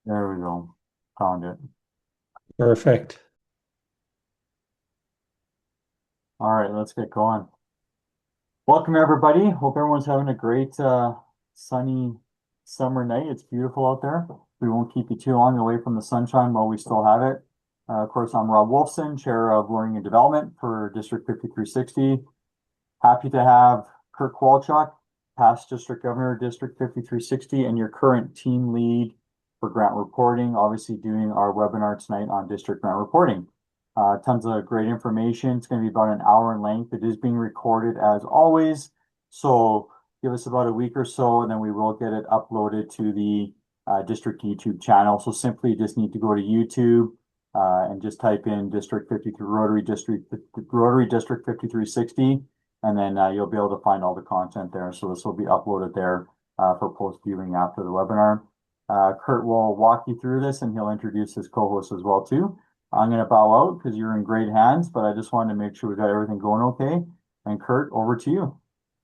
There we go. Found it. Perfect. All right, let's get going. Welcome, everybody. Hope everyone's having a great sunny summer night. It's beautiful out there. We won't keep you too long away from the sunshine while we still have it. Of course, I'm Rob Wolfson, Chair of Learning and Development for District 5360. Happy to have Kirk Walchuk, past District Governor, District 5360, and your current team lead for grant reporting, obviously doing our webinar tonight on district grant reporting. Tons of great information. It's going to be about an hour in length. It is being recorded as always. So give us about a week or so, and then we will get it uploaded to the district YouTube channel. So simply just need to go to YouTube and just type in District 53 Rotary District 5360, and then you'll be able to find all the content there. So this will be uploaded there for post viewing after the webinar. Kurt will walk you through this, and he'll introduce his co-host as well too. I'm going to bow out because you're in great hands, but I just wanted to make sure we got everything going okay. And Kurt, over to you.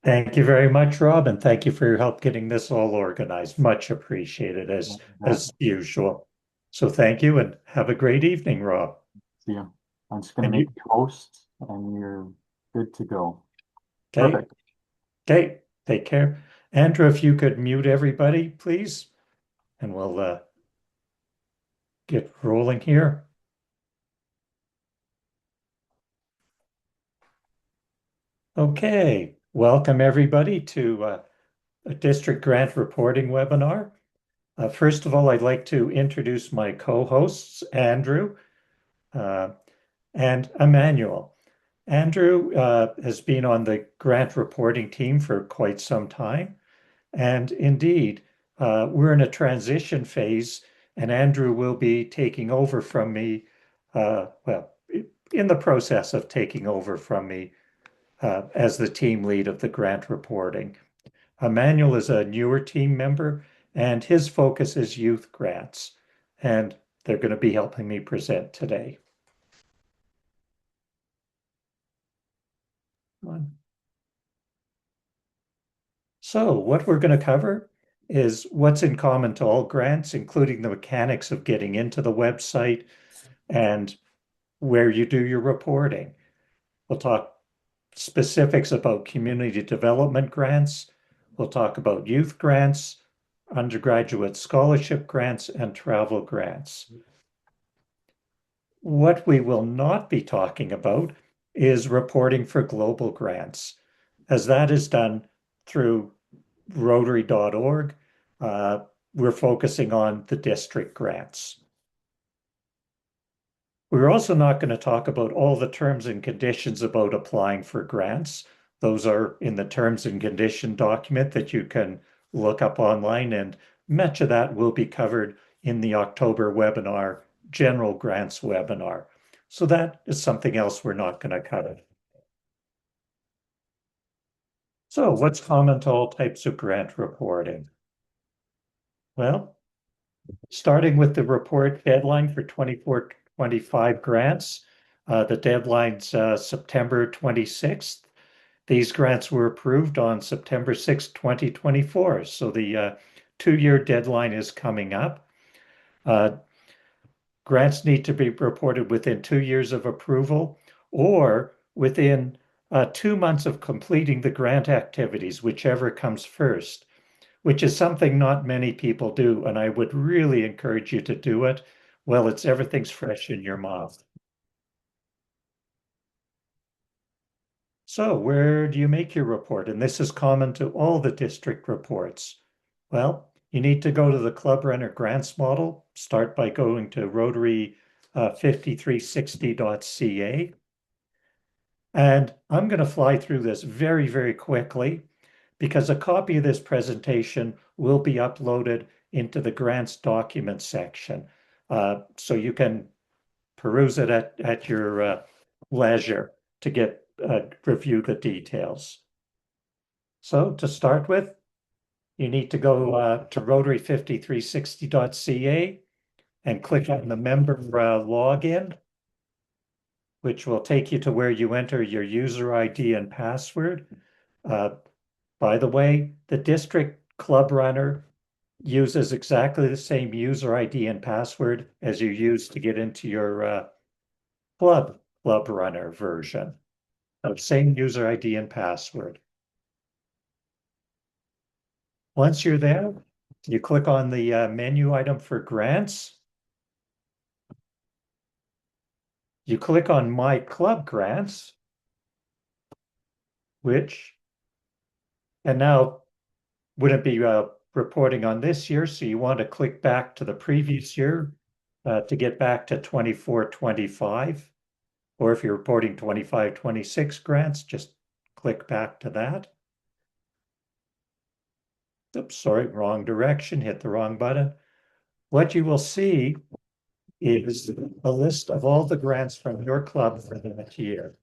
Thank you very much, Rob, and thank you for your help getting this all organized. Much appreciated as usual. So thank you and have a great evening, Rob. See you. I'm just going to And make you, you host, and you're good to go. okay, Perfect. okay, take care. Andrew, if you could mute everybody, please, and we'll get rolling here. Okay, welcome everybody to a district grant reporting webinar. First of all, I'd like to introduce my co-hosts, Andrew uh, and Emmanuel. Andrew has been on the grant reporting team for quite some time. And indeed, we're in a transition phase, and Andrew will be taking over from me, well, in the process of taking over from me as the team lead of the grant reporting. Emmanuel is a newer team member, and his focus is youth grants, and they're going to be helping me present today. So what we're going to cover is what's in common to all grants, including the mechanics of getting into the website and where you do your reporting. We'll talk specifics about community development grants. We'll talk about youth grants, undergraduate scholarship grants, and travel grants. What we will not be talking about is reporting for global grants, as that is done through Rotary.org. We're focusing on the district grants. We're also not going to talk about all the terms and conditions about applying for grants. Those are in the terms and condition document that you can look up online, and much of that will be covered in the October webinar, General Grants webinar. So that is something else we're not going to cover. So what's common to all types of grant reporting? Well, starting with the report deadline for 24-25 grants, the deadline's September 26th. These grants were approved on September 6th, 2024. So the 2-year deadline is coming up. Grants need to be reported within 2 years of approval or within 2 months of completing the grant activities, whichever comes first, which is something not many people do. And I would really encourage you to do it while everything's fresh in your mouth. So where do you make your report? And this is common to all the district reports. Well, you need to go to the Club Runner Grants model. Start by going to Rotary 5360.ca. And I'm going to fly through this very, very quickly because a copy of this presentation will be uploaded into the grants document section. So you can peruse it at your leisure to review the details. So to start with, you need to go to Rotary5360.ca and click on the member login, which will take you to where you enter your user ID and password. By the way, the district club runner uses exactly the same user ID and password as you use to get into your Club Runner version. So same user ID and password. Once you're there, you click on the menu item for grants. You click on My Club Grants, which, and now wouldn't be reporting on this year, so you want to click back to the previous year to get back to 24-25. Or if you're reporting 25-26 grants, just click back to that. Oops, sorry, wrong direction, hit the wrong button. What you will see is a list of all the grants from your club for that year.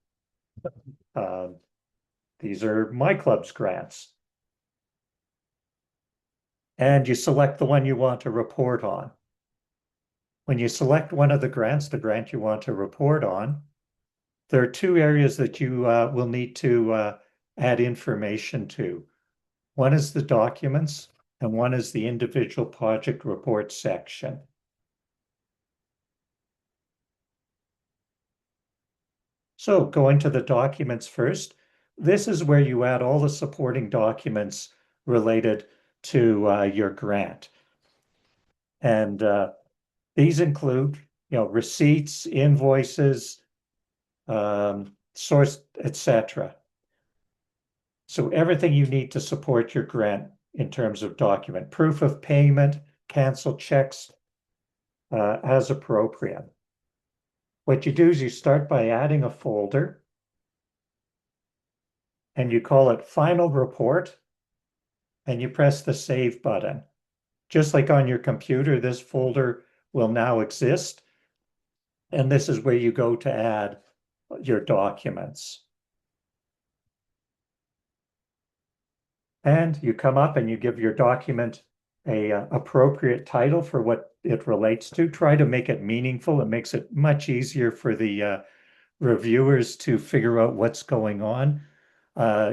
Um, these are my club's grants. And you select the one you want to report on. When you select one of the grants, the grant you want to report on, there are two areas that you will need to add information to. One is the documents, and one is the individual project report section. So going to the documents first, this is where you add all the supporting documents related to your grant. And these include, receipts, invoices, source, etc. So everything you need to support your grant in terms of document, proof of payment, cancel checks as appropriate. What you do is you start by adding a folder and you call it Final Report and you press the Save button. Just like on your computer, this folder will now exist. And this is where you go to add your documents. And you come up and you give your document a appropriate title for what it relates to. Try to make it meaningful. It makes it much easier for the reviewers to figure out what's going on.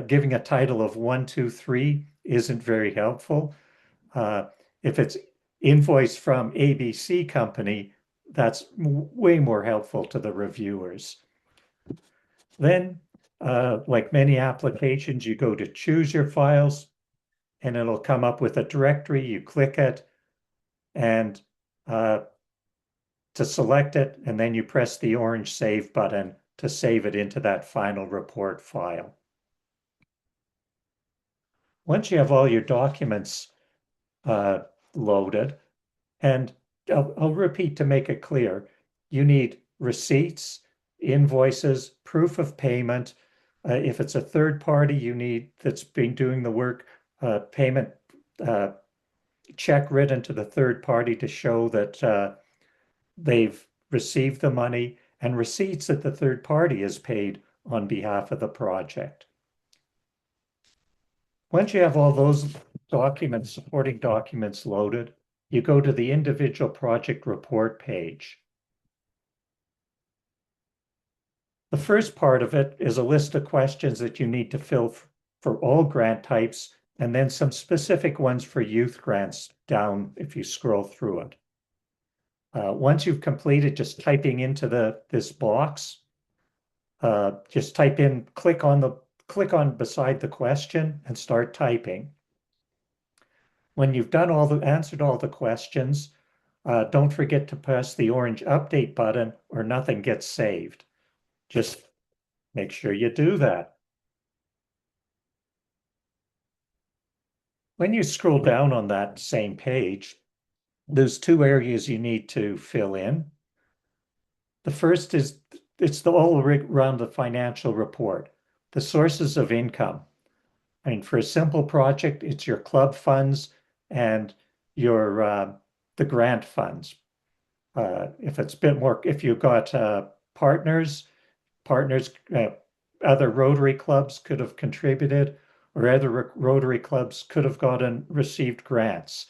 Giving a title of 1, 2, 3 isn't very helpful. If it's invoice from ABC company, that's way more helpful to the reviewers. Then, like many applications, you go to choose your files and it'll come up with a directory. You click it and to select it, and then you press the orange save button to save it into that final report file. Once you have all your documents loaded, and I'll repeat to make it clear, you need receipts, invoices, proof of payment. If it's a third party you need that's been doing the work, payment check written to the third party to show that they've received the money, and receipts that the third party has paid on behalf of the project. Once you have all those documents, supporting documents loaded, you go to the individual project report page. The first part of it is a list of questions that you need to fill for all grant types, and then some specific ones for youth grants down if you scroll through it. Once you've completed just typing into this box, just type in, click on beside the question and start typing. When you've done answered all the questions, don't forget to press the orange update button or nothing gets saved. Just make sure you do that. When you scroll down on that same page, there's two areas you need to fill in. The first is it's all around the financial report, the sources of income. I mean, for a simple project, it's your club funds and your the grant funds. If it's a bit more, if you've got partners, other Rotary clubs could have contributed, or other Rotary clubs could have received grants,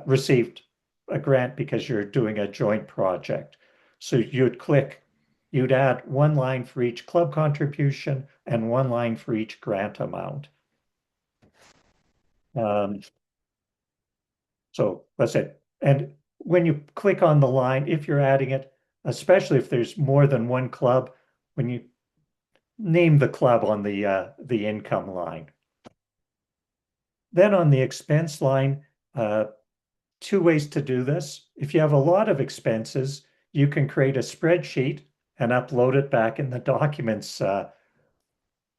received a grant because you're doing a joint project. So you'd add one line for each club contribution and one line for each grant amount. So that's it. And when you click on the line, if you're adding it, especially if there's more than one club, when you name the club on the income line. Then on the expense line, two ways to do this. If you have a lot of expenses, you can create a spreadsheet and upload it back in the documents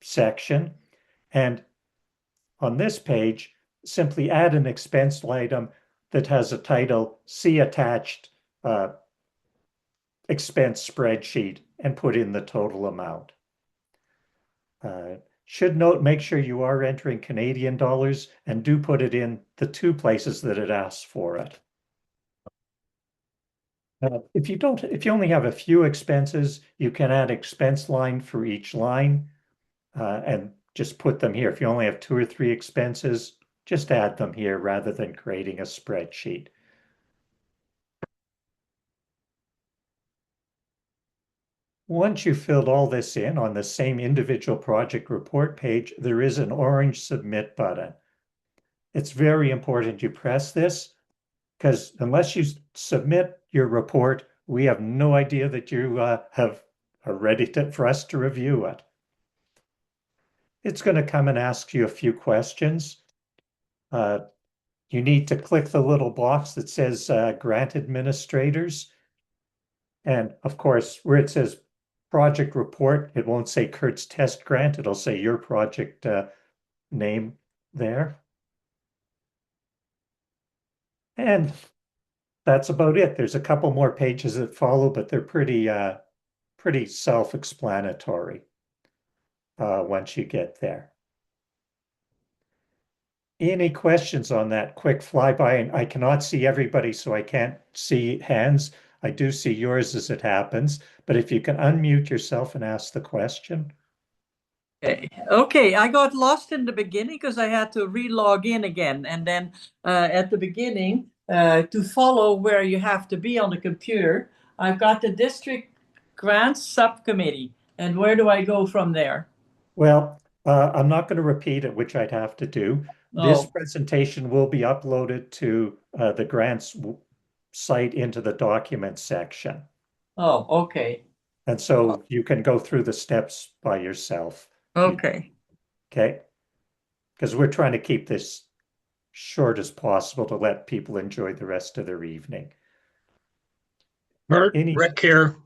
section. And on this page, simply add an expense item that has a title, see attached expense spreadsheet, and put in the total amount. Should note, make sure you are entering Canadian dollars and do put it in the two places that it asks for it. If you only have a few expenses, you can add expense line for each line and just put them here. If you only have two or three expenses, just add them here rather than creating a spreadsheet. Once you've filled all this in on the same individual project report page, there is an orange submit button. It's very important you press this because unless you submit your report, we have no idea that you are ready for us to review it. It's going to come and ask you a few questions. You need to click the little box that says grant administrators. And of course, where it says project report, it won't say Kurt's test grant. It'll say your project name there. And that's about it. There's a couple more pages that follow, but they're pretty self-explanatory once you get there. Any questions on that quick flyby? And I cannot see everybody, so I can't see hands. I do see yours as it happens, but if you can unmute yourself and ask the question. Okay, I got lost in the beginning because I had to re-log in again. And then at the beginning, to follow where you have to be on the computer, I've got the district grants subcommittee. And where do I go from there? Well, I'm not going to repeat it, which I'd have to do. This Oh, presentation will be uploaded to the grants site into the documents section. oh, okay. And so you can go through the steps by yourself. Okay. Okay? Because we're trying to keep this short as possible to let people enjoy the rest of their evening. Rick here.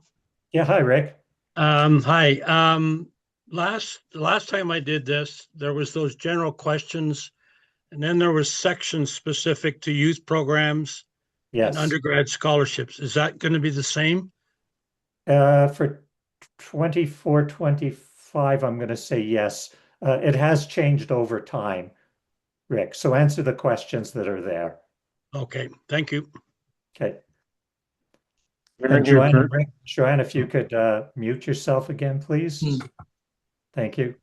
Yeah, hi, Rick. Hi. Last time I did this, there was those general questions, and then there was sections specific to youth programs and Yes. undergrad scholarships. Is that going to be the same? For 24, 25, I'm going to say yes. It has changed over time, Rick. So answer the questions that are there. Okay, thank you. Okay. Very And good, Joanne, Kurt. Rick, Joanne, if you could mute yourself again, please. Thank you.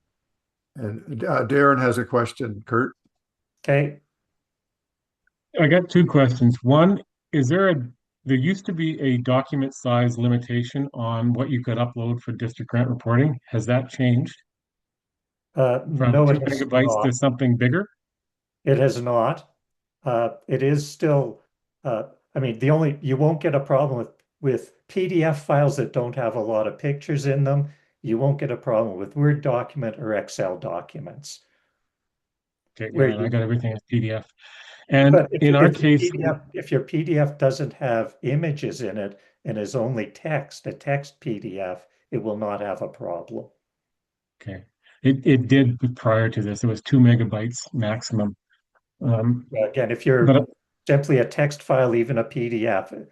And Darren has a question, Kurt. Okay. I got two questions. One, there used to be a document size limitation on what you could upload for district grant reporting. Has that changed from No, two it has megabytes not. to something bigger? It has not. It is still, I mean, you won't get a problem with PDF files that don't have a lot of pictures in them. You won't get a problem with Word document or Excel documents. Okay, Where yeah, and I you, got everything as PDF. And but in our case, if your PDF doesn't have images in it and is only text, a text PDF, it will not have a problem. okay, it did prior to this. It was 2 megabytes maximum. Again, if you're But simply a text file, even a PDF,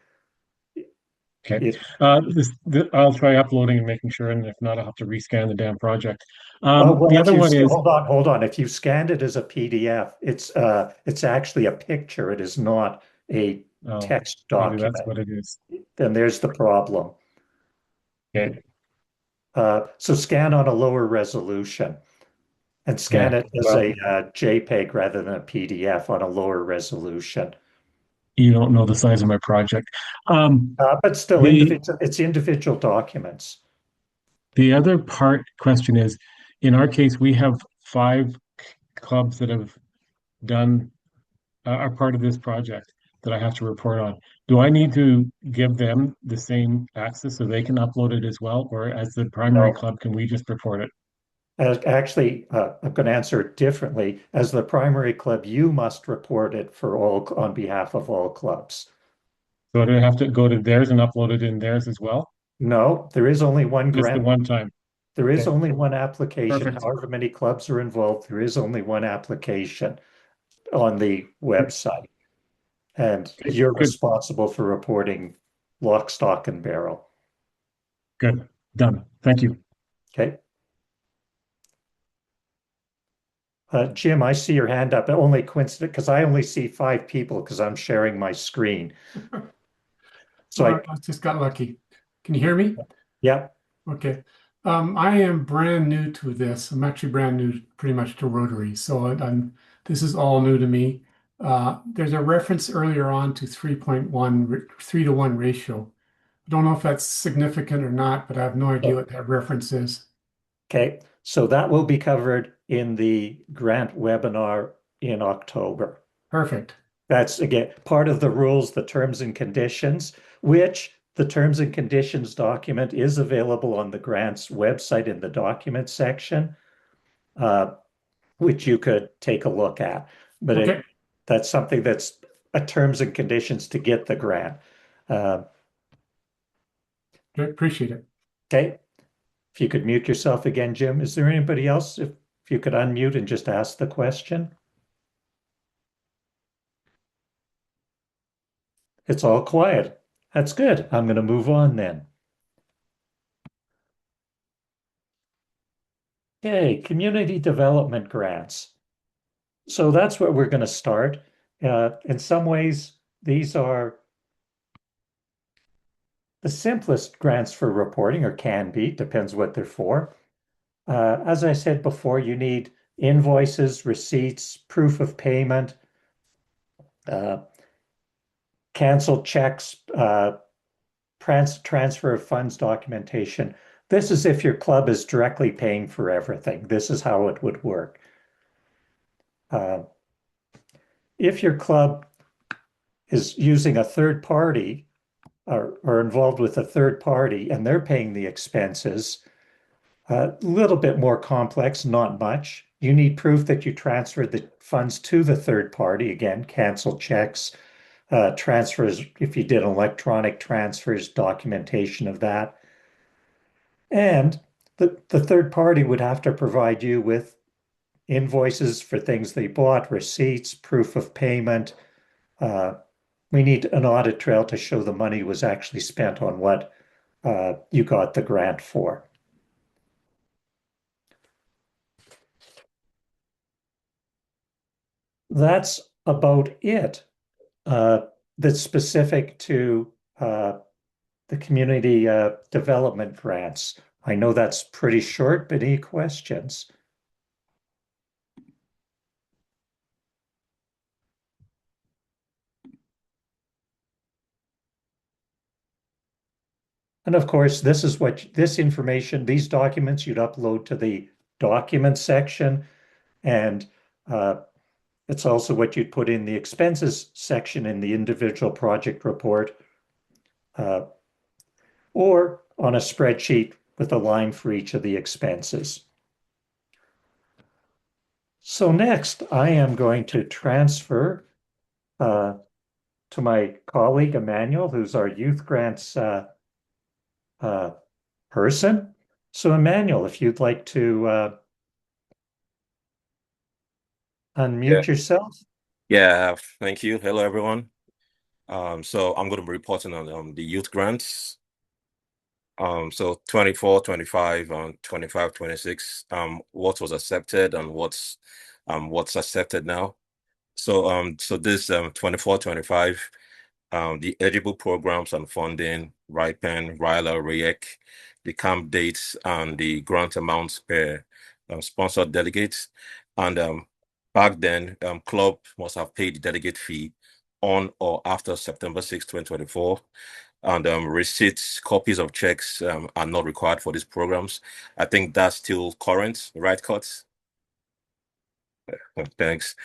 okay, it I'll try uploading and making sure, and if not, I'll have to rescan the damn project. well, The if other you one is, hold on. If you scanned it as a PDF, it's actually a picture. It is not a oh, text maybe that's document. what it is. Then there's the problem. Okay, So scan on a lower resolution and scan yeah. it as Well, a JPEG rather than a PDF on a lower resolution. you don't know the size of my project. But still, The it's individual documents. the other question is, in our case, we have five clubs that have done are part of this project. that I have to report on. Do I need to give them the same access so they can upload it as well? Or as the primary No. club, can we just report it? Actually, I'm going to answer it differently. As the primary club, you must report it for all on behalf of all clubs. So do I have to go to theirs and upload it in theirs as well? No, there is only one Just the grant. one time. There is Okay, only one application. perfect. However many clubs are involved, there is only one application on the website. And Okay, you're good, responsible for reporting lock, stock, and barrel. good. Done. Thank you. Okay. Jim, I see your hand up. Only coincident because I only see 5 people because I'm sharing my screen. So I just got lucky. Can you hear me? yeah, Okay. I am brand new to this. I'm actually brand new pretty much to Rotary. So this is all new to me. There's a reference earlier on to 3.1, 3-to-1 ratio. I don't know if that's significant or not, but I have no idea what that reference is. okay. So that will be covered in the grant webinar in October. Perfect. That's again part of the rules, the terms and conditions, which the terms and conditions document is available on the grants website in the document section, which you could take a look at. But Okay. that's something that's a terms and conditions to get the grant. Okay, appreciate it. Okay. If you could mute yourself again, Jim. Is there anybody else? If you could unmute and just ask the question. It's all quiet. That's good. I'm going to move on then. Okay, community development grants. So that's where we're going to start. In some ways, these are the simplest grants for reporting, or can be, depends what they're for. As I said before, you need invoices, receipts, proof of payment, canceled checks, transfer of funds documentation. This is if your club is directly paying for everything. This is how it would work. If your club is using a third party or involved with a third party and they're paying the expenses, a little bit more complex, not much. You need proof that you transferred the funds to the third party. Again, cancel checks, transfers, if you did electronic transfers, documentation of that. And the third party would have to provide you with invoices for things they bought, receipts, proof of payment. We need an audit trail to show the money was actually spent on what you got the grant for. That's about it. That's specific to the community development grants. I know that's pretty short, but any questions? And of course, this is what this information, these documents you'd upload to the document section. And it's also what you'd put in the expenses section in the individual project report, or on a spreadsheet with a line for each of the expenses. So next, I am going to transfer to my colleague, Emmanuel, who's our youth grants person. So Emmanuel, if you'd like to Yeah, unmute yourself. yeah, thank you. Hello, everyone. So I'm going to be reporting on the youth grants. So 24, 25, 25, 26, what was accepted and what's accepted now. So this 24, 25, the eligible programs and funding, RIPEN, RILA, REAC, the camp dates and the grant amounts per sponsored delegates. And back then, club must have paid the delegate fee on or after September 6, 2024. And receipts, copies of checks are not required for these programs. I think that's still current, right, Cuts? Thanks.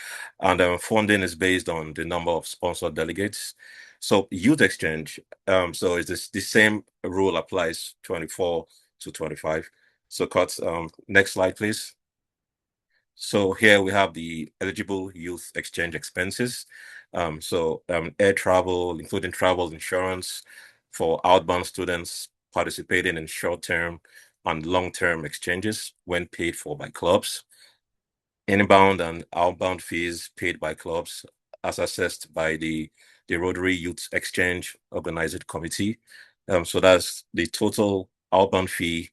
And funding is based on the number of sponsored delegates. So youth exchange, so it's the same rule applies 24 to 25. So cut, next slide, please. So here we have the eligible youth exchange expenses. Air travel, including travel insurance for outbound students participating in short-term and long-term exchanges when paid for by clubs. Inbound and outbound fees paid by clubs as assessed by the Rotary Youth Exchange Organizing Committee. So that's the total outbound fee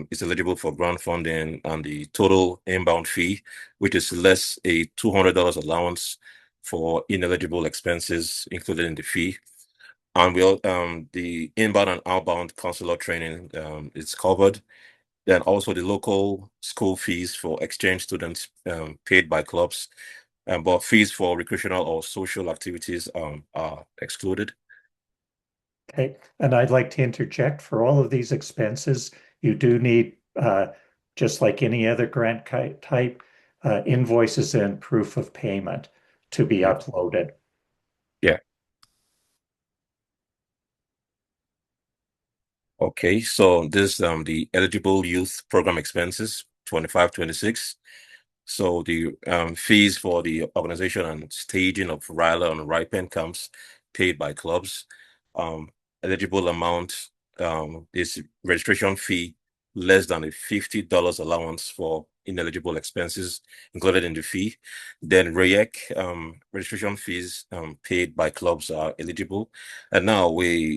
is eligible for grant funding, and the total inbound fee, which is less a $200 allowance for ineligible expenses included in the fee. And the inbound and outbound consular training is covered. Then also the local school fees for exchange students paid by clubs, but fees for recreational or social activities are excluded. Okay, and I'd like to interject for all of these expenses, you do need, just like any other grant type, invoices and proof of payment to be uploaded. Yeah. Okay, so this the eligible youth program expenses 25-26. So the fees for the organization and staging of Ryla and Ripen camps paid by clubs. Eligible amount is registration fee less than a $50 allowance for ineligible expenses included in the fee. Then REAC registration fees paid by clubs are eligible. And now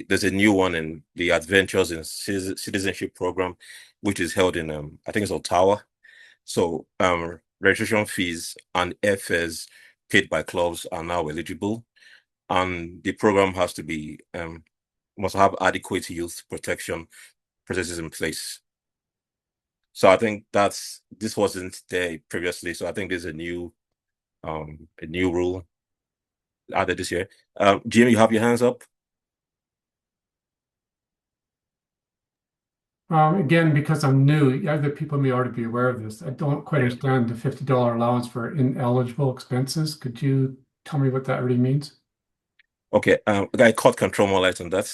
there's a new one in the Adventures in Citizenship program, which is held in I think it's Ottawa. So registration fees and airfares paid by clubs are now eligible, and the program has to be must have adequate youth protection processes in place. So I think this wasn't there previously. So I think there's a new rule added this year. Jim, you have your hands up. Again, because I'm new, other people may already be aware of this. I don't quite understand the $50 allowance for ineligible expenses. Could you tell me what that really means? Okay, guy caught control more light on that.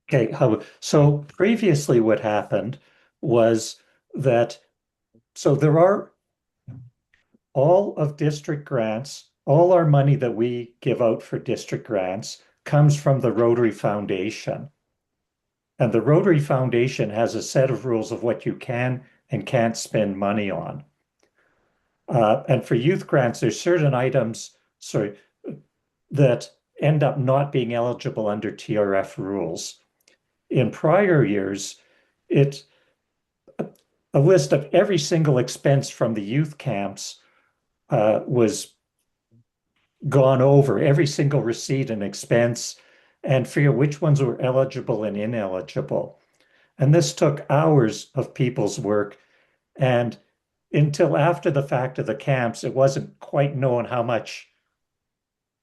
Okay, so previously what happened was that, so there are all of district grants, all our money that we give out for district grants comes from the Rotary Foundation. And the Rotary Foundation has a set of rules of what you can and can't spend money on. And for youth grants, there's certain items, that end up not being eligible under TRF rules. In prior years, it's a list of every single expense from the youth camps was gone over, every single receipt and expense, and figure which ones were eligible and ineligible. And this took hours of people's work. And until after the fact of the camps, it wasn't quite known how much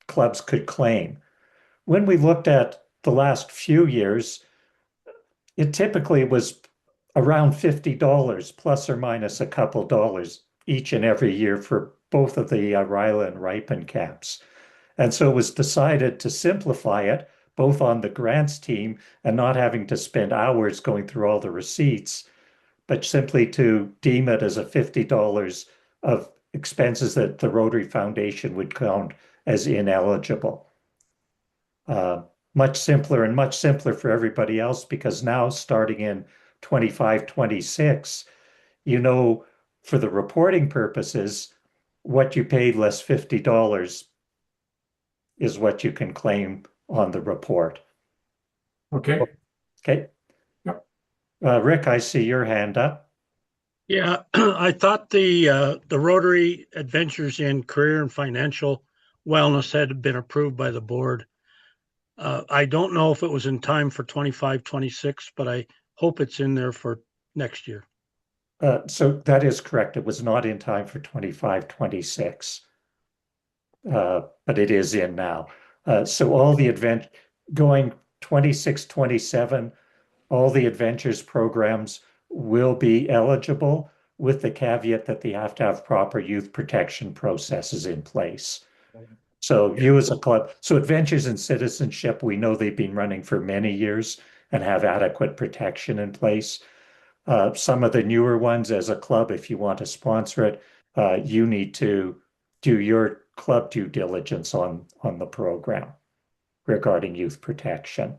clubs could claim. When we looked at the last few years, it typically was around $50 plus or minus a couple dollars each and every year for both of the Ryla and Ripen camps. And so it was decided to simplify it, both on the grants team and not having to spend hours going through all the receipts, but simply to deem it as a $50 of expenses that the Rotary Foundation would count as ineligible. Much simpler and much simpler for everybody else, because now starting in 25, 26, you know, for the reporting purposes, what you paid less $50 is what you can claim on the report. Okay. Okay. Yep. Rick, I see your hand up. Yeah, I thought the Rotary Adventures in Career and Financial Wellness had been approved by the board. I don't know if it was in time for 25, 26, but I hope it's in there for next year. So that is correct. It was not in time for 25, 26, but it is in now. So all the event going 26, 27, all the adventures programs will be eligible. with the caveat that they have to have proper youth protection processes in place. So you as a club, so Adventures in Citizenship, we know they've been running for many years and have adequate protection in place. Some of the newer ones as a club, if you want to sponsor it, you need to do your club due diligence on the program regarding youth protection.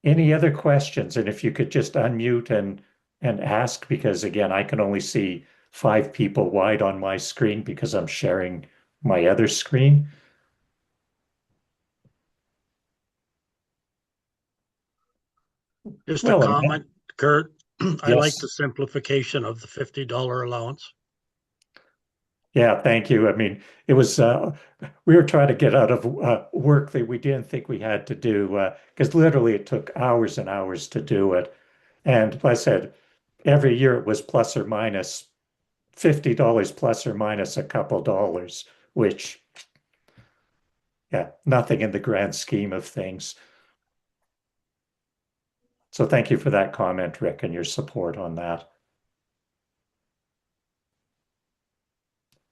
Any other questions? And if you could just unmute and ask, because again, I can only see 5 people wide on my screen because I'm sharing my other screen. Just a Well, comment, Kurt. I like yes. the simplification of the $50 allowance. Yeah, thank you. I mean, it was we were trying to get out of work that we didn't think we had to do because literally it took hours and hours to do it. And like I said, every year it was plus or minus $50 plus or minus a couple dollars, which, yeah, nothing in the grand scheme of things. So thank you for that comment, Rick, and your support on that.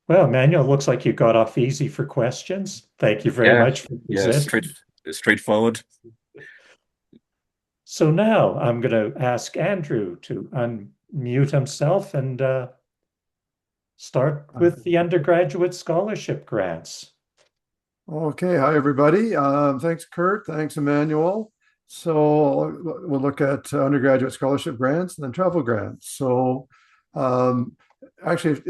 Well, Manuel, looks like you got off easy for questions. Thank you very Yeah, much for yeah, presenting. straightforward. So now I'm going to ask Andrew to unmute himself and start with the undergraduate scholarship grants. Okay, hi everybody. Thanks, Kurt. Thanks, Emmanuel. So we'll look at undergraduate scholarship grants and then travel grants. So actually,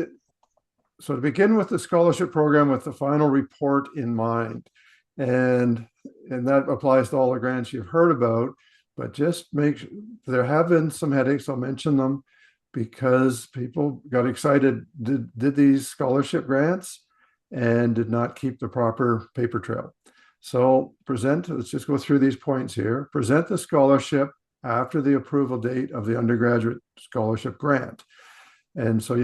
so to begin with the scholarship program with the final report in mind, and that applies to all the grants you've heard about, but just there have been some headaches, I'll mention them, because people got excited, did these scholarship grants and did not keep the proper paper trail. So let's just go through these points here. Present the scholarship after the approval date of the undergraduate scholarship grant. And so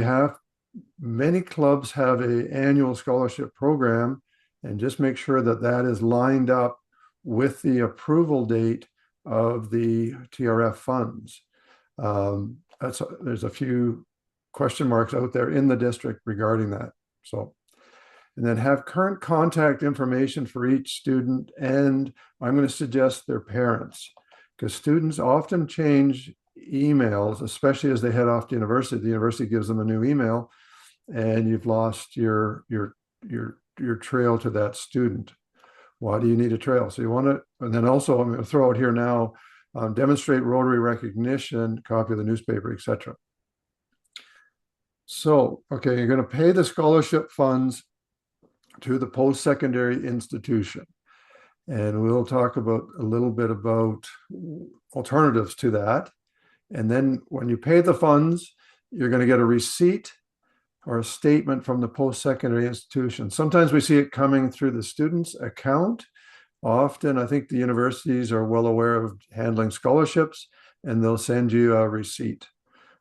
many clubs have an annual scholarship program, and just make sure that that is lined up with the approval date of the TRF funds. There's a few question marks out there in the district regarding that. So, and then have current contact information for each student, and I'm going to suggest their parents, because students often change emails, especially as they head off to university. The university gives them a new email, and you've lost your trail to that student. Why do you need a trail? So you want to, and then also I'm going to throw out here now, demonstrate Rotary recognition, copy of the newspaper, etc. So, okay, you're going to pay the scholarship funds to the post-secondary institution. And we'll talk a little bit about alternatives to that. And then when you pay the funds, you're going to get a receipt or a statement from the post-secondary institution. Sometimes we see it coming through the student's account. Often, I think the universities are well aware of handling scholarships, and they'll send you a receipt,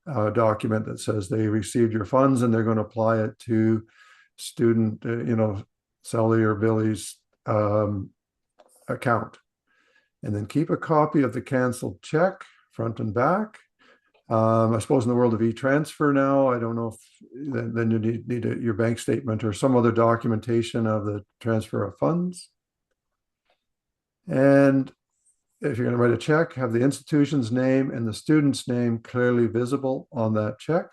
a document that says they received your funds and they're going to apply it to student, Sally or Billy's account. And then keep a copy of the canceled check, front and back. I suppose in the world of e-transfer now, I don't know if then you need your bank statement or some other documentation of the transfer of funds. And if you're going to write a check, have the institution's name and the student's name clearly visible on that check.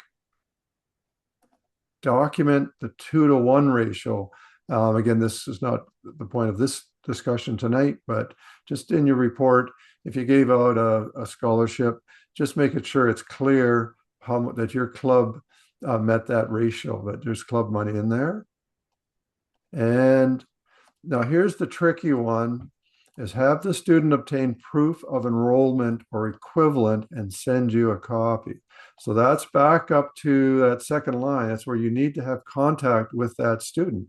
Document the 2-to-1 ratio. Again, this is not the point of this discussion tonight, but just in your report, if you gave out a scholarship, just make it sure it's clear that your club met that ratio, that there's club money in there. And now here's the tricky one, is have the student obtain proof of enrollment or equivalent and send you a copy. So that's back up to that second line. That's where you need to have contact with that student,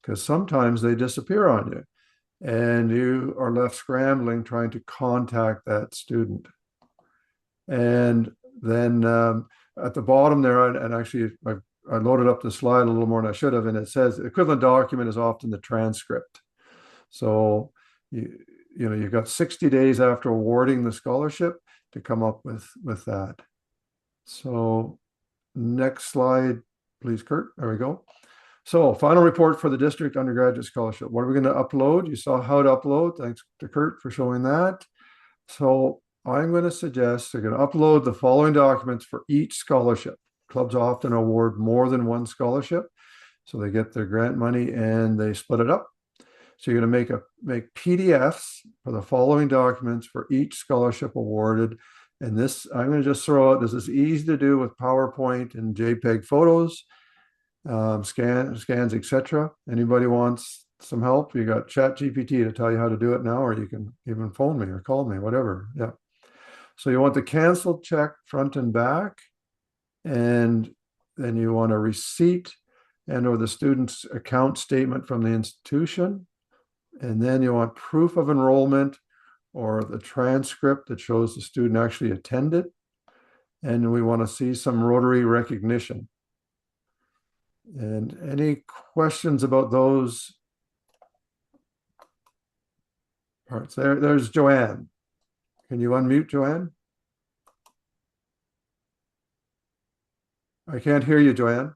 because sometimes they disappear on you and you are left scrambling trying to contact that student. And then at the bottom there, and actually I loaded up the slide a little more than I should have, and it says equivalent document is often the transcript. So you've got 60 days after awarding the scholarship, to come up with that. So next slide, please, Kurt. There we go. So final report for the district undergraduate scholarship. What are we going to upload? You saw how to upload. Thanks to Kurt for showing that. So I'm going to suggest you're going to upload the following documents for each scholarship. Clubs often award more than one scholarship. So they get their grant money and they split it up. So you're going to make PDFs for the following documents for each scholarship awarded. And this, I'm going to just throw out, this is easy to do with PowerPoint and JPEG photos, scans, etc. Anybody wants some help? You got ChatGPT to tell you how to do it now, or you can even phone me or call me, whatever. Yeah. So you want the canceled check front and back, and then you want a receipt and or the student's account statement from the institution. And then you want proof of enrollment or the transcript that shows the student actually attended. And we want to see some Rotary recognition. And any questions about those parts? There's Joanne. Can you unmute, Joanne? I can't hear you, Joanne.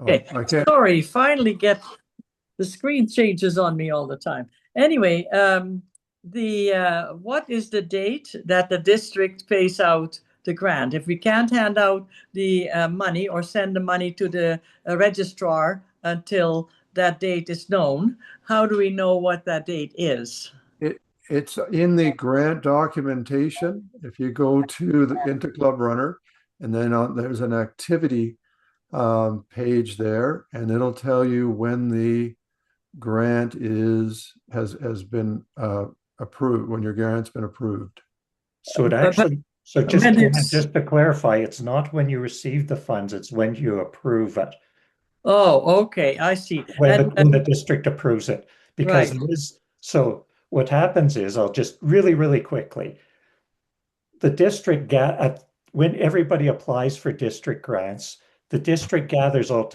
Okay, I can't. sorry, finally get the screen changes on me all the time. Anyway, what is the date that the district pays out the grant? If we can't hand out the money or send the money to the registrar until that date is known, how do we know what that date is? It's in the grant documentation. If you go to the Interclub Runner, and then there's an activity page there, and it'll tell you when the grant has been approved, when your grant's been approved. So just to clarify, it's not when you receive the funds, it's when you approve it. Oh, okay, I see. When the district approves it. Because right. it is, so what happens is, I'll just really quickly, the district when everybody applies for district grants, the district gathers all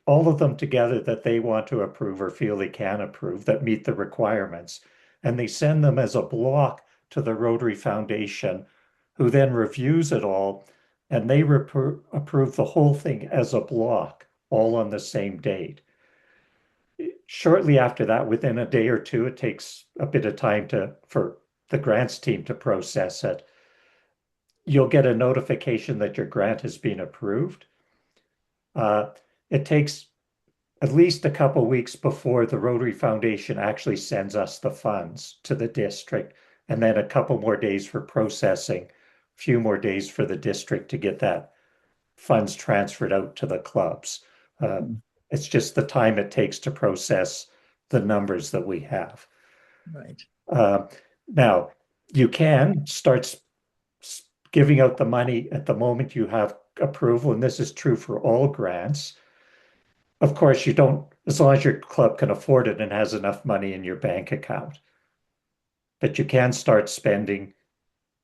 of them together that they want to approve or feel they can approve that meet the requirements. And they send them as a block to the Rotary Foundation, who then reviews it all, and they approve the whole thing as a block, all on the same date. Shortly after that, within a day or two, it takes a bit of time for the grants team to process it. You'll get a notification that your grant has been approved. It takes at least a couple weeks before the Rotary Foundation actually sends us the funds to the district, and then a couple more days for processing, a few more days for the district to get that funds transferred out to the clubs. It's just the time it takes to process the numbers that we have. Right. Now, you can start giving out the money at the moment you have approval, and this is true for all grants. Of course, you don't, as long as your club can afford it and has enough money in your bank account. But you can start spending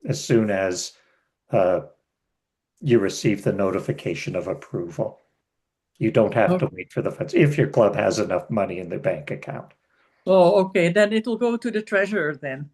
as soon as you receive the notification of approval. You don't have to wait for the funds if your club has enough money in the bank account. Oh, okay. Then it'll go to the treasurer then.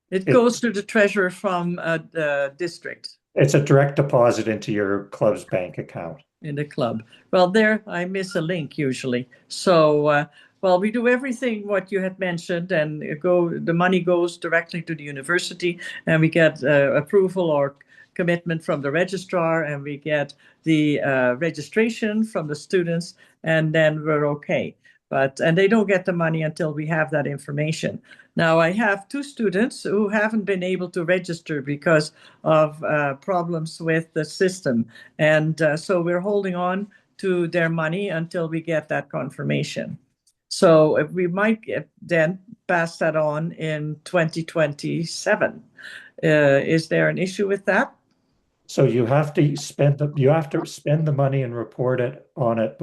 It goes to the treasurer from the district. It's a direct deposit into your club's bank account. In the club. Well, there I miss a link usually. So, well, we do everything what you had mentioned, and the money goes directly to the university, and we get approval or commitment from the registrar, and we get the registration from the students, and then we're okay. And they don't get the money until we have that information. Now, I have 2 students who haven't been able to register because of problems with the system. And so we're holding on to their money until we get that confirmation. So we might then pass that on in 2027. Is there an issue with that? So you have to spend the money and report on it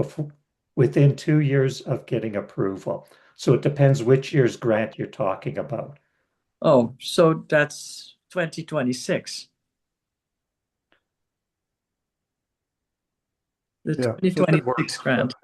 within 2 years of getting approval. So it depends which year's grant you're talking about. Oh, so that's 2026. The 2026 grant.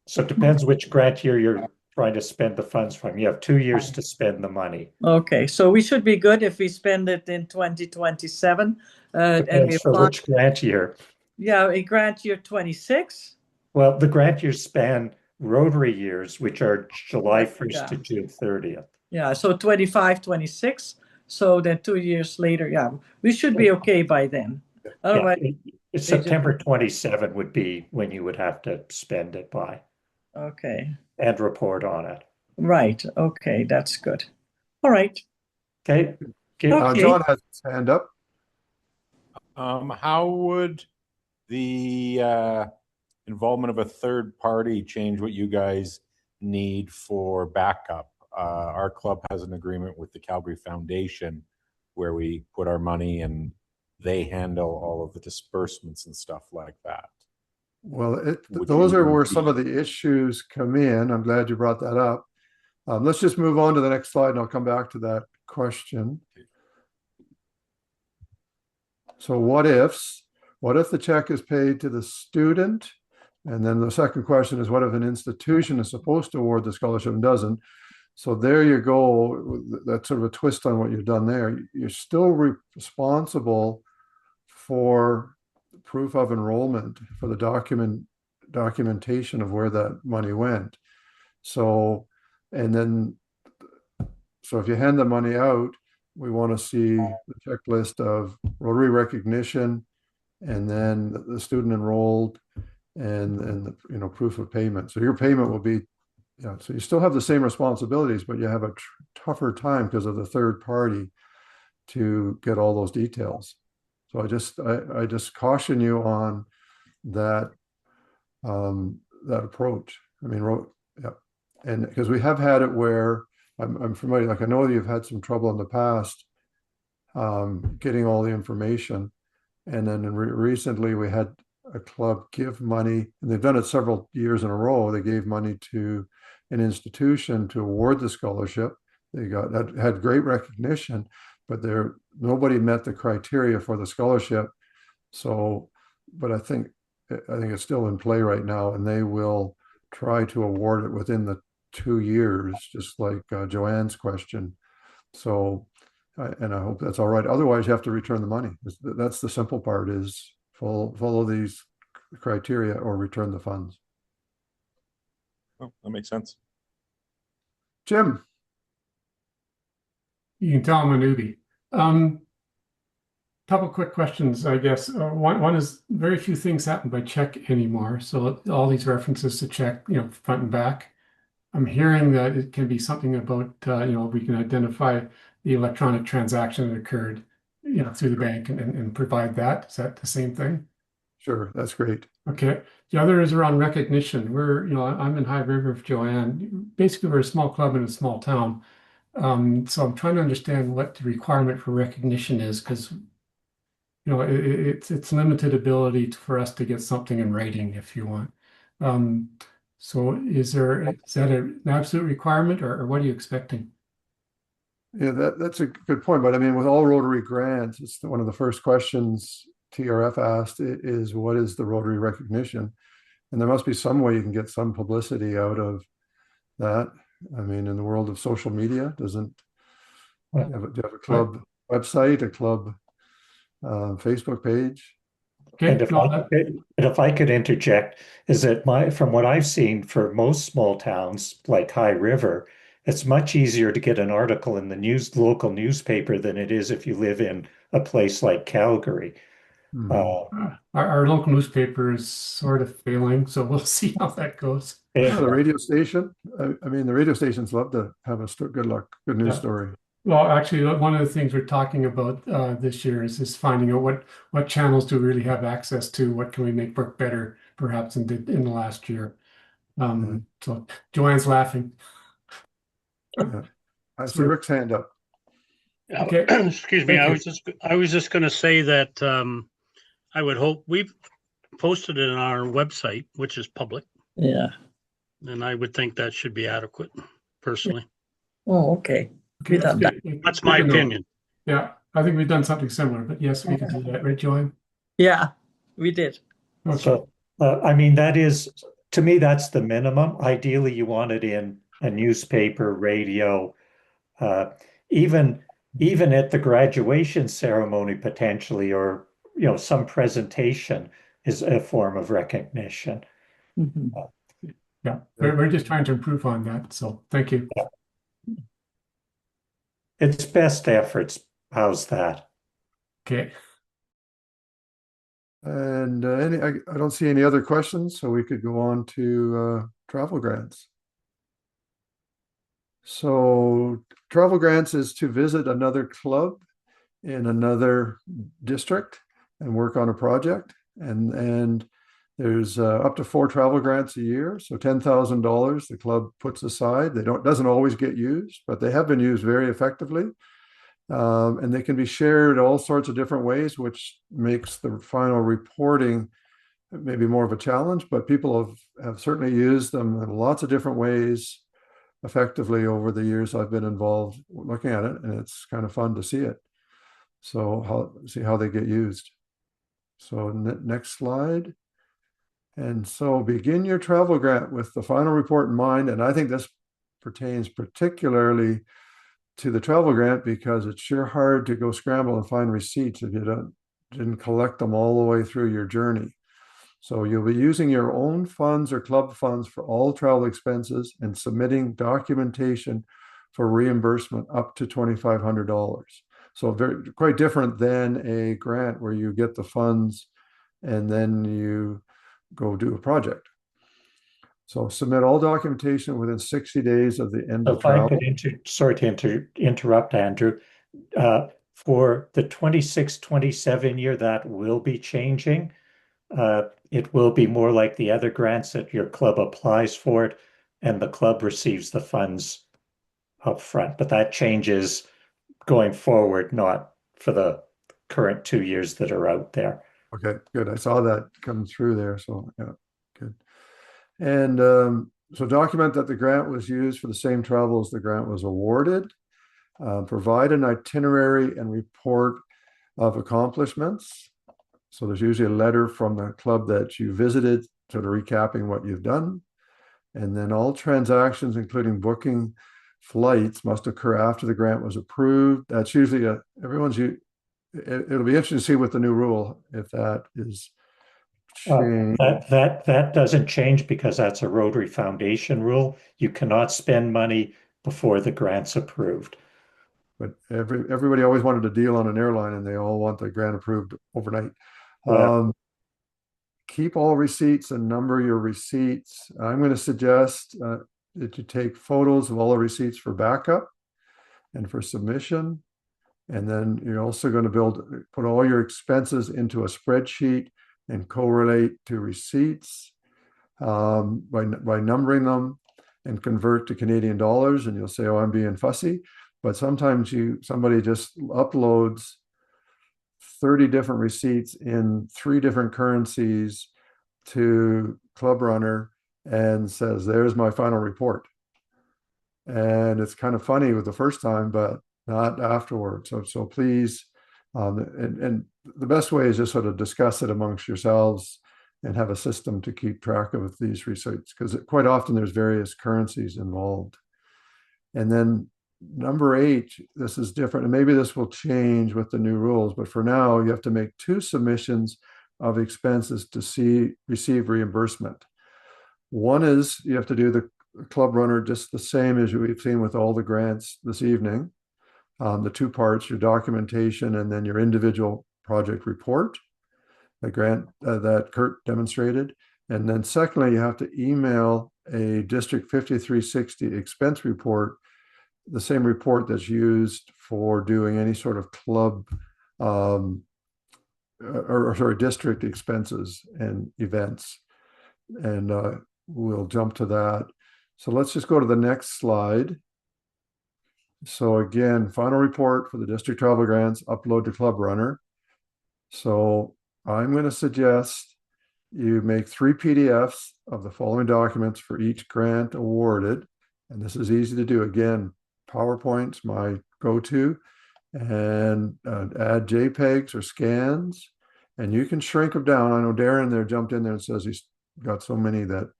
So it depends which grant year you're trying to spend the funds from. You have 2 years to spend the money. Okay, so we should be good if we spend it in 2027. And we Depends for apply, which grant year. yeah, a grant year 26. Well, the grant years span Rotary years, which are July 1st to Yeah. June 30th. Yeah, so 25, 26. So then 2 years later, yeah, we should be okay by then. Otherwise, September 27 would be when you would have to spend it by okay, and report on it. right. Okay, that's good. All right. Okay. Okay. John has his hand up. How would the involvement of a third party change what you guys need for backup? Our club has an agreement with the Calgary Foundation where we put our money and they handle all of the disbursements and stuff like that. Well, Would those you are where be- some of the issues come in. I'm glad you brought that up. Let's just move on to the next slide and I'll come back to that question. So what ifs? What if the check is paid to the student? And then the second question is, what if an institution is supposed to award the scholarship and doesn't? So there you go. That's sort of a twist on what you've done there. You're still responsible for proof of enrollment, for the documentation of where that money went. So, and then, so if you hand the money out, we want to see the checklist of Rotary recognition, and then the student enrolled, and the proof of payment. So your payment will be, so you still have the same responsibilities, but you have a tougher time because of the third party to get all those details. So I just caution you on that that approach. I mean, yeah, and because we have had it where I'm familiar, like I know you've had some trouble in the past getting all the information, and then recently we had a club give money, and they've done it several years in a row. They gave money to an institution to award the scholarship. They had great recognition, but nobody met the criteria for the scholarship. So, but I think it's still in play right now, and they will try to award it within the 2 years, just like Joanne's question. So, and I hope that's all right. Otherwise, you have to return the money. That's the simple part: is follow these criteria or return the funds. Oh, that makes sense. Jim. You can tell I'm a newbie. Couple quick questions, I guess. One is very few things happen by check anymore. So all these references to check, front and back. I'm hearing that it can be something about, we can identify the electronic transaction that occurred, through the bank and provide that. Is that the same thing? Sure, that's great. Okay. The other is around recognition. I'm in High River with Joanne. Basically, we're a small club in a small town. So I'm trying to understand what the requirement for recognition is, because it's limited ability for us to get something in writing if you want. So is that an absolute requirement, or what are you expecting? Yeah, that's a good point. But I mean, with all Rotary grants, it's one of the first questions TRF asked is, what is the Rotary recognition? And there must be some way you can get some publicity out of that. I mean, in the world of social media, do you have a club website, a club Facebook page? Okay. And if I could interject, is that from what I've seen for most small towns like High River, it's much easier to get an article in the local newspaper than it is if you live in a place like Calgary. Our local newspaper is sort of failing, so we'll see how that goes. Yeah, the radio station. I mean, the radio stations love to have a good news story. Well, actually, one of the things we're talking about this year is finding out what channels do we really have access to. What can we make work better, perhaps, in the last year. So Joanne's laughing. Yeah. I see Rick's hand up. Okay. Excuse me. I was just going to say that I would hope we've posted it on our website, which is public. Yeah. And I would think that should be adequate, personally. Oh, okay. Okay, that's That. good. That's my opinion. Yeah, I think we've done something similar, but yes, we can do that, right, Joanne? Yeah, we did. Okay. So, I mean, that is to me, that's the minimum. Ideally, you want it in a newspaper, radio, uh, even even at the graduation ceremony potentially, or some presentation is a form of recognition. Mhm. Yeah, we're just trying to improve on that. So thank you. It's best efforts. How's that? Okay. And I don't see any other questions, so we could go on to travel grants. So travel grants is to visit another club in another district and work on a project. And there's up to 4 travel grants a year. So $10,000 the club puts aside. They doesn't always get used, but they have been used very effectively. And they can be shared all sorts of different ways, which makes the final reporting maybe more of a challenge, but people have certainly used them in lots of different ways effectively over the years I've been involved looking at it, and it's kind of fun to see it. So see how they get used. So next slide. And so begin your travel grant with the final report in mind. And I think this pertains particularly to the travel grant because it's sure hard to go scramble and find receipts if you didn't collect them all the way through your journey. So you'll be using your own funds or club funds for all travel expenses and submitting documentation for reimbursement up to $2,500. So quite different than a grant where you get the funds and then you go do a project. So submit all documentation within 60 days of the end of If I travel. could, sorry to interrupt, Andrew. For the 26-27 year, that will be changing. It will be more like the other grants that your club applies for it, and the club receives the funds up front. But that changes going forward, not for the current 2 years that are out there. Okay, good. I saw that come through there. So yeah, good. And so document that the grant was used for the same travel as the grant was awarded. Provide an itinerary and report of accomplishments. So there's usually a letter from the club that you visited, sort of recapping what you've done. And then all transactions, including booking flights, must occur after the grant was approved. That's usually it'll be interesting to see what the new rule, if that is changed. That doesn't change because that's a Rotary Foundation rule. You cannot spend money before the grant's approved. But everybody always wanted a deal on an airline, and they all want the grant approved overnight. Well, Keep all receipts and number your receipts. I'm going to suggest that you take photos of all the receipts for backup and for submission. And then you're also going to put all your expenses into a spreadsheet and correlate to receipts by numbering them and convert to Canadian dollars. And you'll say, oh, I'm being fussy. But sometimes somebody just uploads 30 different receipts in 3 different currencies to Club Runner and says, there's my final report. And it's kind of funny with the first time, but not afterwards. So please, and the best way is just sort of discuss it amongst yourselves and have a system to keep track of these receipts, because quite often there's various currencies involved. And then number 8, this is different, and maybe this will change with the new rules, but for now you have to make 2 submissions of expenses to receive reimbursement. One is you have to do the Club Runner just the same as we've seen with all the grants this evening. The 2 parts, your documentation and then your individual project report, the grant that Kurt demonstrated. And then secondly, you have to email a District 5360 expense report, the same report that's used for doing any sort of club district expenses and events. And we'll jump to that. So let's just go to the next slide. So again, final report for the district travel grants, upload to Club Runner. So I'm going to suggest you make 3 PDFs of the following documents for each grant awarded. And this is easy to do. Again, PowerPoint's my go-to, and add JPEGs or scans, and you can shrink them down. I know Darren there jumped in there and says he's got so many that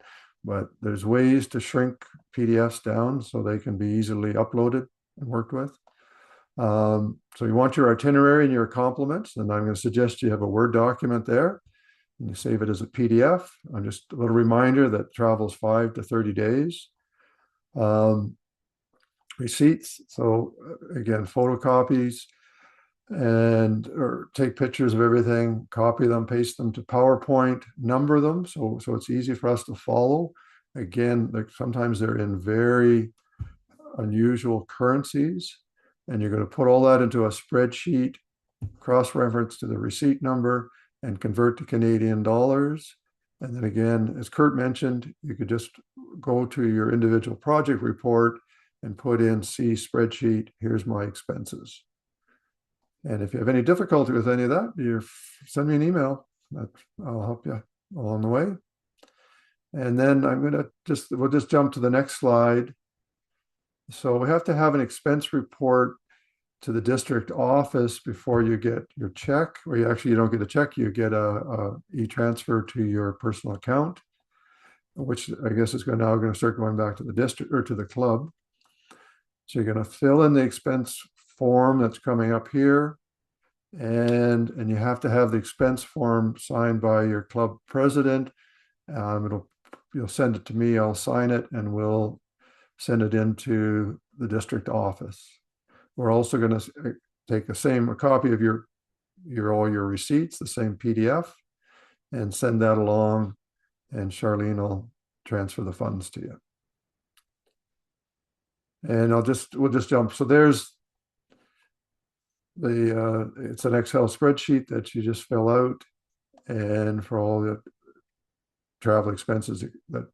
but there's ways to shrink PDFs down so they can be easily uploaded and worked with. So you want your itinerary and your compliments, and I'm going to suggest you have a Word document there, and you save it as a PDF. And just a little reminder that travels 5 to 30 days. Receipts, so again, photocopies, and or take pictures of everything, copy them, paste them to PowerPoint, number them so it's easy for us to follow. Again, sometimes they're in very unusual currencies, and you're going to put all that into a spreadsheet, cross-reference to the receipt number, and convert to Canadian dollars. And then again, as Kurt mentioned, you could just go to your individual project report and put in C spreadsheet, here's my expenses. And if you have any difficulty with any of that, you send me an email. I'll help you along the way. And then we'll just jump to the next slide. So we have to have an expense report to the district office before you get your check, or you don't get a check, you get a e-transfer to your personal account, which I guess is now going to start going back to the district or to the club. So you're going to fill in the expense form that's coming up here, and you have to have the expense form signed by your club president. You'll send it to me, I'll sign it, and we'll send it into the district office. We're also going to take a copy of all your receipts, the same PDF, and send that along, and Charlene will transfer the funds to you. And we'll just jump. So there's it's an Excel spreadsheet that you just fill out, and for all the travel expenses, that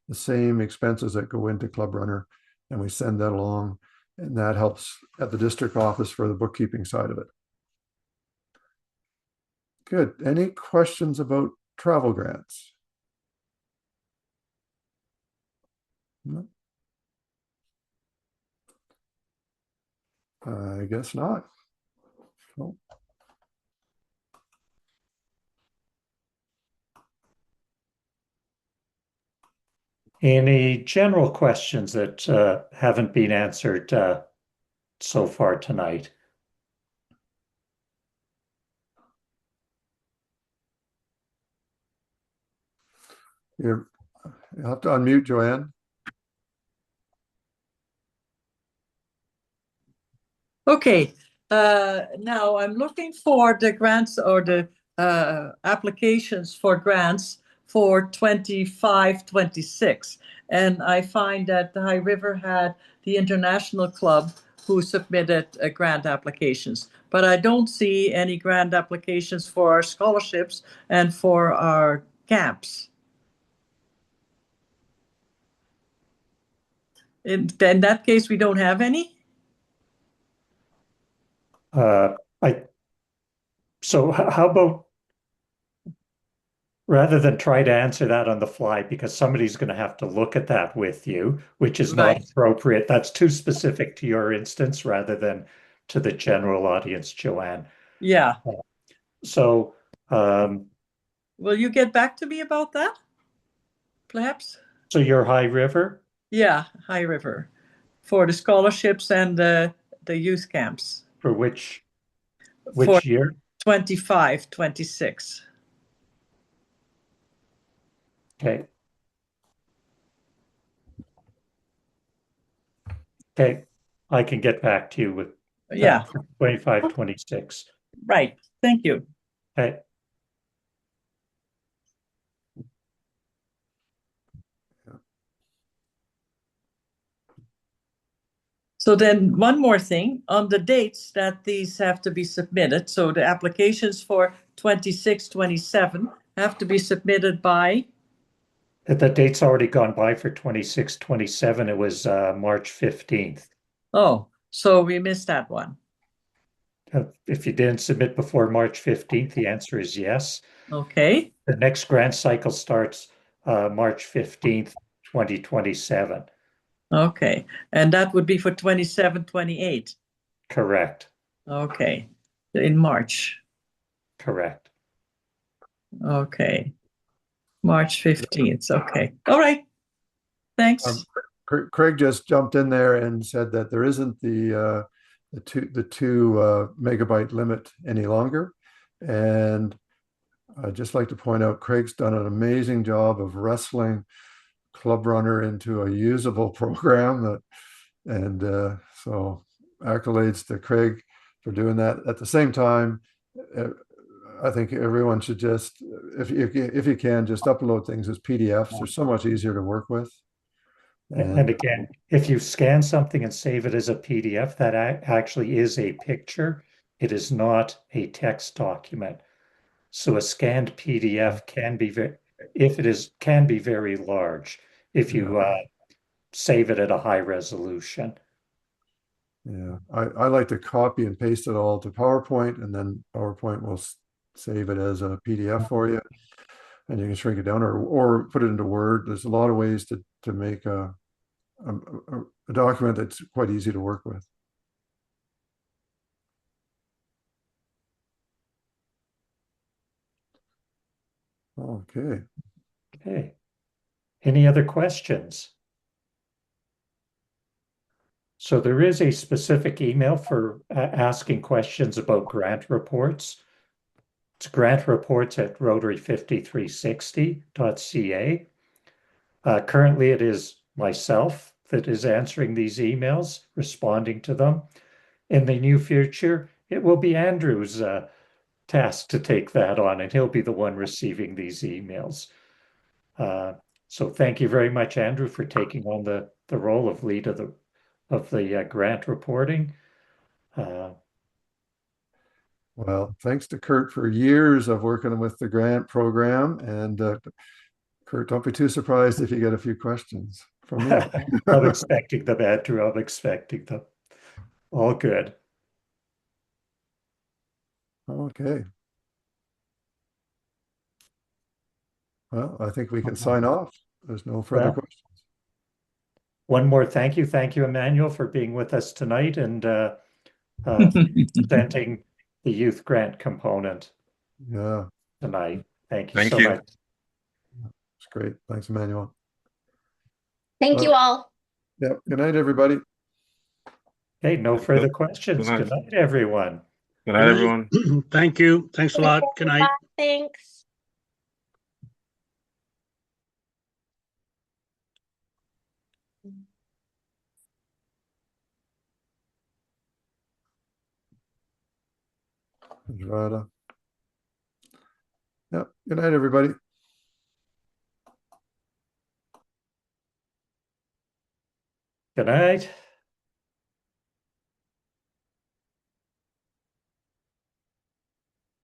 the same expenses that go into Club Runner, and we send that along, and that helps at the district office for the bookkeeping side of it. Good. Any questions about travel grants? No? I guess not. So, any general questions that haven't been answered so far tonight? you'll have to unmute, Joanne. Okay, now I'm looking for the grants or the applications for grants for 25-26. And I find that the High River had the International Club who submitted grant applications. But I don't see any grant applications for our scholarships and for our camps. In that case, we don't have any? So how about, rather than try to answer that on the fly, because somebody's going to have to look at that with you, which is not appropriate. That's too specific to your instance rather than to the general audience, Joanne. Yeah. So, will you get back to me about that, perhaps? So you're High River? Yeah, High River, for the scholarships and the youth camps. For which For year? 25-26. Okay. Okay, I can get back to you with 25-26. Right. Thank you. Okay. So then one more thing on the dates that these have to be submitted. So the applications for 26-27 have to be submitted by? The date's already gone by for 26-27. It was March 15th. Oh, so we missed that one. If you didn't submit before March 15th, the answer is yes. Okay. The next grant cycle starts March 15th, 2027. Okay. And that would be for 27-28. Correct. Okay. In March. Correct. Okay. March 15th. Okay. All right. Thanks. Craig just jumped in there and said that there isn't the two megabyte limit any longer. And I'd just like to point out, Craig's done an amazing job of wrestling Club Runner into a usable program so accolades to Craig for doing that. At the same time, I think everyone should just, if you can, just upload things as PDFs. They're so much easier to work with. And again, if you scan something and save it as a PDF, that actually is a picture. It is not a text document. So a scanned PDF can be can be very large if you save it at a high resolution. Yeah, I like to copy and paste it all to PowerPoint, and then PowerPoint will save it as a PDF for you, and you can shrink it down or put it into Word. There's a lot of ways to make a document that's quite easy to work with. Okay. Okay. Any other questions? So there is a specific email for asking questions about grant reports. It's grantreports@rotary5360.ca. Currently, it is myself that is answering these emails, responding to them. In the near future, it will be Andrew's task to take that on, and he'll be the one receiving these emails. So thank you very much, Andrew, for taking on the role of lead of the grant reporting. Well, thanks to Kurt for years of working with the grant program. And Kurt, don't be too surprised if you get a few questions from me. I'm expecting them, Andrew. I'm expecting them. All good. Okay. Well, I think we can sign off. There's no further questions. One more thank you. Thank you, Emmanuel, for being with us tonight and presenting the youth grant component tonight. Thank you so much. It's great. Thanks, Emmanuel. Thank you all. Yep. Good night, everybody. Okay, no further questions. Good night, everyone. Good night, everyone. Thank you. Thanks a lot. Good night. Thanks. Yep. Good night, everybody. Good night.